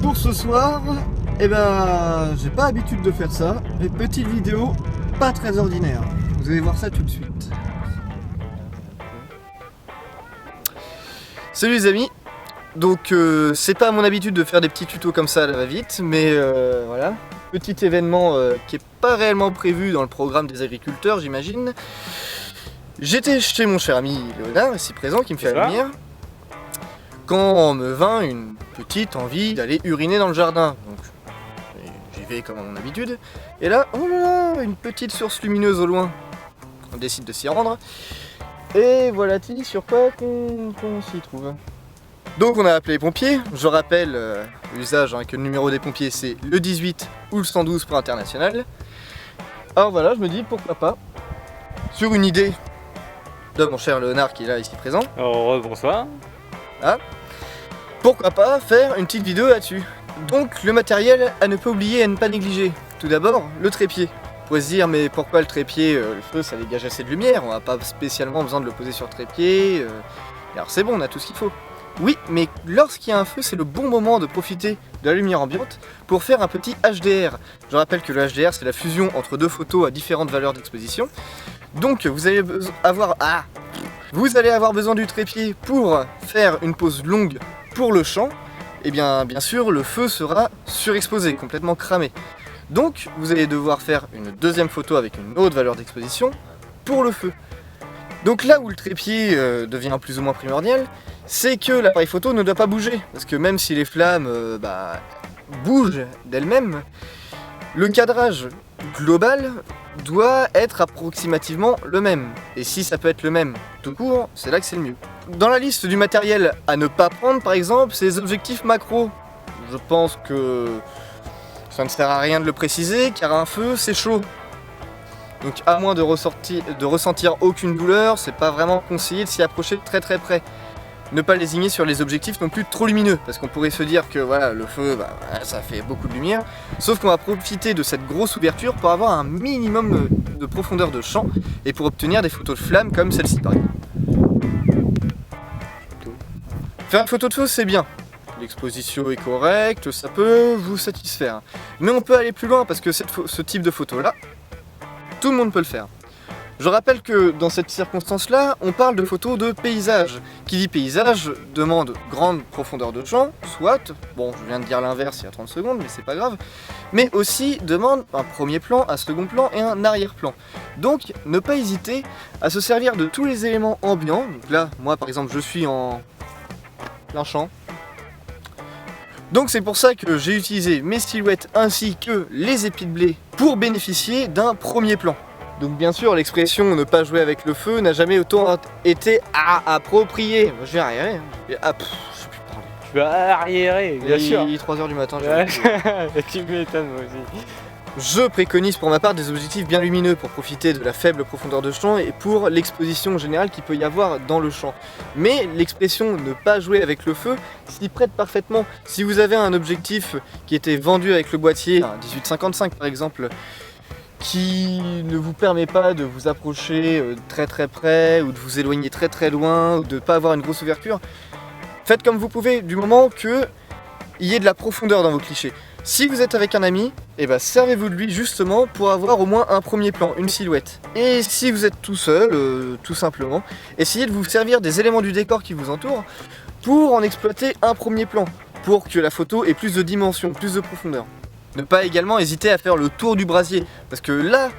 Pour ce soir, eh ben, j'ai pas l'habitude de faire ça. Mais petite vidéo, pas très ordinaire. Vous allez voir ça tout de suite. Salut les amis. Donc c'est pas à mon habitude de faire des petits tutos comme ça à la va-vite, mais voilà. Petit événement qui est pas réellement prévu dans le programme des agriculteurs, j'imagine. J'étais chez mon cher ami Léonard, ici présent, qui me fait la lumière, quand me vint une petite envie d'aller uriner dans le jardin. Donc j'y vais comme à mon habitude, et là, oh là là, une petite source lumineuse au loin. On décide de s'y rendre, et voilà-t-il sur quoi qu'on s'y trouve. Donc on a appelé les pompiers. Je rappelle l'usage que le numéro des pompiers c'est le 18 ou le 112 pour international. Alors voilà, je me dis pourquoi pas, sur une idée de mon cher Léonard qui est là ici présent. Alors bonsoir. Ah, pourquoi pas faire une petite vidéo là-dessus. Donc le matériel à ne pas oublier et à ne pas négliger. Tout d'abord le trépied. On pourrait se dire mais pourquoi le trépied, le feu ça dégage assez de lumière, on n'a pas spécialement besoin de le poser sur le trépied. Alors c'est bon, on a tout ce qu'il faut. Oui, mais lorsqu'il y a un feu, c'est le bon moment de profiter de la lumière ambiante pour faire un petit HDR. Je rappelle que le HDR, c'est la fusion entre deux photos à différentes valeurs d'exposition. Donc, vous allez avoir besoin du trépied pour faire une pose longue pour le champ. Et bien sûr, le feu sera surexposé, complètement cramé. Donc, vous allez devoir faire une deuxième photo avec une autre valeur d'exposition pour le feu. Donc là où le trépied devient plus ou moins primordial, c'est que l'appareil photo ne doit pas bouger. Parce que même si les flammes bougent d'elles-mêmes, le cadrage global doit être approximativement le même. Et si ça peut être le même tout court, c'est là que c'est le mieux. Dans la liste du matériel à ne pas prendre, par exemple, c'est les objectifs macro. Je pense que ça ne sert à rien de le préciser, car un feu, c'est chaud. Donc à moins de ressentir aucune douleur, c'est pas vraiment conseillé de s'y approcher de très très près. Ne pas lésigner sur les objectifs non plus trop lumineux, parce qu'on pourrait se dire que voilà, le feu, ça fait beaucoup de lumière, sauf qu'on va profiter de cette grosse ouverture pour avoir un minimum de profondeur de champ, et pour obtenir des photos de flammes comme celle-ci par exemple. Faire une photo de feu c'est bien, l'exposition est correcte, ça peut vous satisfaire. Mais on peut aller plus loin, parce que ce type de photo là, tout le monde peut le faire. Je rappelle que dans cette circonstance-là, on parle de photos de paysage. Qui dit paysage demande grande profondeur de champ, soit, bon je viens de dire l'inverse il y a 30 secondes, mais c'est pas grave, mais aussi demande un premier plan, un second plan et un arrière-plan. Donc ne pas hésiter à se servir de tous les éléments ambiants. Donc là, moi par exemple, je suis en plein champ. Donc c'est pour ça que j'ai utilisé mes silhouettes ainsi que les épis de blé pour bénéficier d'un premier plan. Donc bien sûr l'expression ne pas jouer avec le feu n'a jamais autant été appropriée. Je vais arriérer. Je sais plus parler. Tu vas arriérer, bien sûr. Il est 3h du matin. Tu m'étonnes moi aussi. Je préconise pour ma part des objectifs bien lumineux pour profiter de la faible profondeur de champ et pour l'exposition générale qu'il peut y avoir dans le champ. Mais l'expression ne pas jouer avec le feu s'y prête parfaitement. Si vous avez un objectif qui était vendu avec le boîtier, un 18-55 par exemple, qui ne vous permet pas de vous approcher très très près ou de vous éloigner très très loin ou de ne pas avoir une grosse ouverture, faites comme vous pouvez du moment qu'il y ait de la profondeur dans vos clichés. Si vous êtes avec un ami, servez-vous de lui justement pour avoir au moins un premier plan, une silhouette. Et si vous êtes tout seul, tout simplement, essayez de vous servir des éléments du décor qui vous entourent pour en exploiter un premier plan, pour que la photo ait plus de dimension, plus de profondeur. Ne pas également hésiter à faire le tour du brasier, parce que là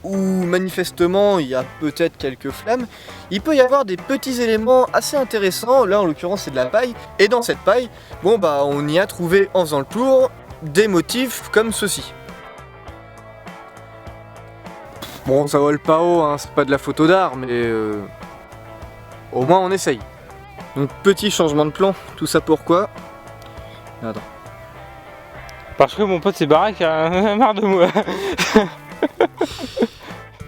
où manifestement il y a peut-être quelques flammes, il peut y avoir des petits éléments assez intéressants. Là en l'occurrence c'est de la paille, et dans cette paille, on y a trouvé en faisant le tour des motifs comme ceci. Bon, ça vole pas haut, hein, c'est pas de la photo d'art, mais au moins on essaye. Donc petit changement de plan, tout ça pourquoi? Attends. Parce que mon pote s'est barré qui a marre de moi.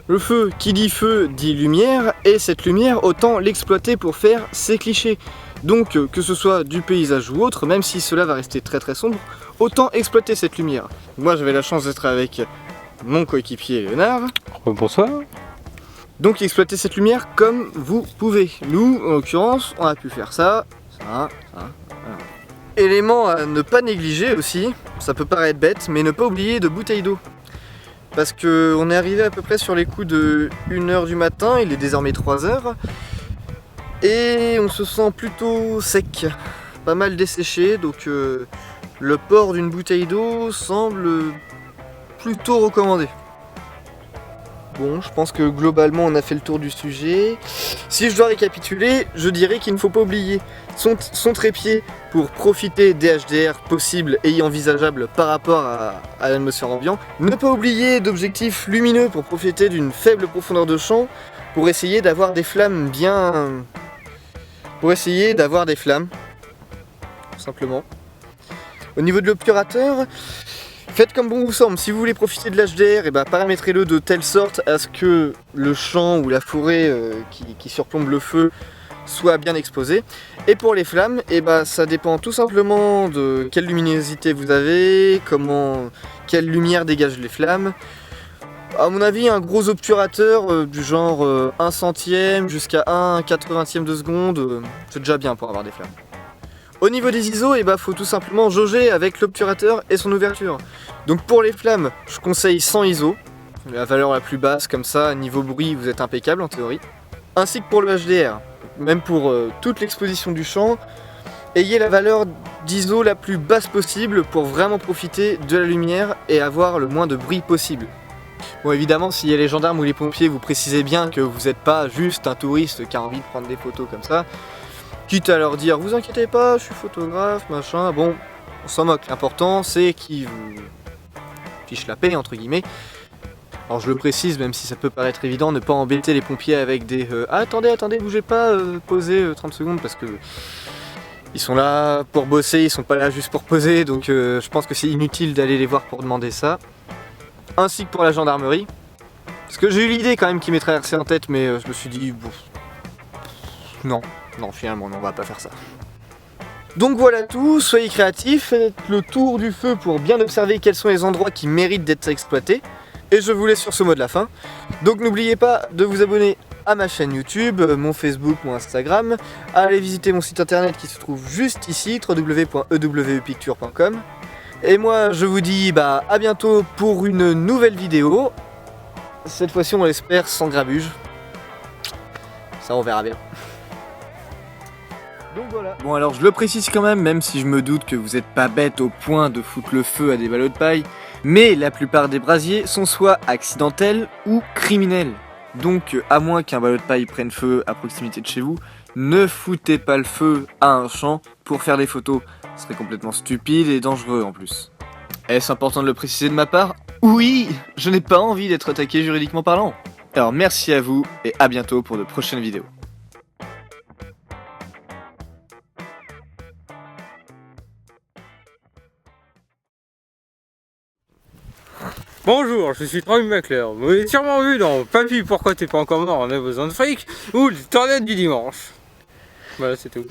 Le feu, qui dit feu, dit lumière, et cette lumière, autant l'exploiter pour faire ses clichés. Donc que ce soit du paysage ou autre, même si cela va rester très très sombre, autant exploiter cette lumière. Moi j'avais la chance d'être avec mon coéquipier Léonard. Bonsoir. Donc exploitez cette lumière comme vous pouvez. Nous, en l'occurrence, on a pu faire ça, voilà. Élément à ne pas négliger aussi, ça peut paraître bête, mais ne pas oublier de bouteilles d'eau. Parce que on est arrivé à peu près sur les coups de 1h du matin, il est désormais 3h. Et on se sent plutôt sec, pas mal desséché, donc le port d'une bouteille d'eau semble plutôt recommandé. Bon, je pense que globalement on a fait le tour du sujet. Si je dois récapituler, je dirais qu'il ne faut pas oublier son trépied pour profiter des HDR possibles et envisageables par rapport à l'atmosphère ambiante. Ne pas oublier d'objectifs lumineux pour profiter d'une faible profondeur de champ, pour essayer d'avoir des flammes bien... tout simplement. Au niveau de l'obturateur, faites comme bon vous semble. Si vous voulez profiter de l'HDR, paramétrez-le de telle sorte à ce que le champ ou la forêt qui surplombe le feu soit bien exposé. Et pour les flammes, ça dépend tout simplement de quelle luminosité vous avez, quelle lumière dégage les flammes. À mon avis, un gros obturateur du genre 1 centième jusqu'à 1/80e de seconde, c'est déjà bien pour avoir des flammes. Au niveau des ISO, faut tout simplement jauger avec l'obturateur et son ouverture. Donc pour les flammes, je conseille 100 ISO, la valeur la plus basse, comme ça, niveau bruit, vous êtes impeccable en théorie. Ainsi que pour le HDR, même pour toute l'exposition du champ, ayez la valeur d'ISO la plus basse possible pour vraiment profiter de la lumière et avoir le moins de bruit possible. Bon, évidemment, s'il y a les gendarmes ou les pompiers, vous précisez bien que vous n'êtes pas juste un touriste qui a envie de prendre des photos comme ça. Quitte à leur dire, vous inquiétez pas, je suis photographe, machin, bon, on s'en moque. L'important, c'est qu'ils vous fichent la paix, entre guillemets. Alors je le précise, même si ça peut paraître évident, ne pas embêter les pompiers avec des attendez, bougez pas, posez 30 secondes, parce que ils sont là pour bosser, ils sont pas là juste pour poser, donc je pense que c'est inutile d'aller les voir pour demander ça. Ainsi que pour la gendarmerie. Parce que j'ai eu l'idée quand même qui m'est traversée en tête, mais je me suis dit, bon, non, finalement, non, on va pas faire ça. Donc voilà tout, soyez créatifs, faites le tour du feu pour bien observer quels sont les endroits qui méritent d'être exploités. Et je vous laisse sur ce mot de la fin. Donc n'oubliez pas de vous abonner à ma chaîne YouTube, mon Facebook, mon Instagram. Allez visiter mon site internet qui se trouve juste ici, www.ewpicture.com. Et moi je vous dis à bientôt pour une nouvelle vidéo. Cette fois-ci on l'espère sans grabuge. Ça on verra bien. Donc voilà. Bon alors je le précise quand même si je me doute que vous êtes pas bête au point de foutre le feu à des ballots de paille. Mais la plupart des brasiers sont soit accidentels ou criminels. Donc à moins qu'un ballot de paille prenne feu à proximité de chez vous, ne foutez pas le feu à un champ pour faire des photos. Ce serait complètement stupide et dangereux en plus. Est-ce important de le préciser de ma part? Oui, je n'ai pas envie d'être attaqué juridiquement parlant. Alors merci à vous et à bientôt pour de prochaines vidéos. Bonjour, je suis Troy McClure. Vous avez sûrement vu dans Papy, pourquoi t'es pas encore mort, on a besoin de fric, ou le tornade du dimanche. Voilà, c'est tout.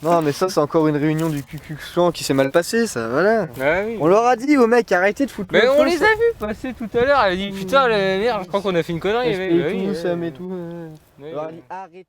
Non mais ça c'est encore une réunion du Ku-Klux-Klan qui s'est mal passée, ça, voilà. Ah, oui. On leur a dit aux mecs, arrêtez de foutre mais le feu. on les a vus passer tout à l'heure, elle a dit putain la merde, je crois qu'on a fait une connerie. Tout, ça met tout. Oui, Alors, elle dit, arrêtez.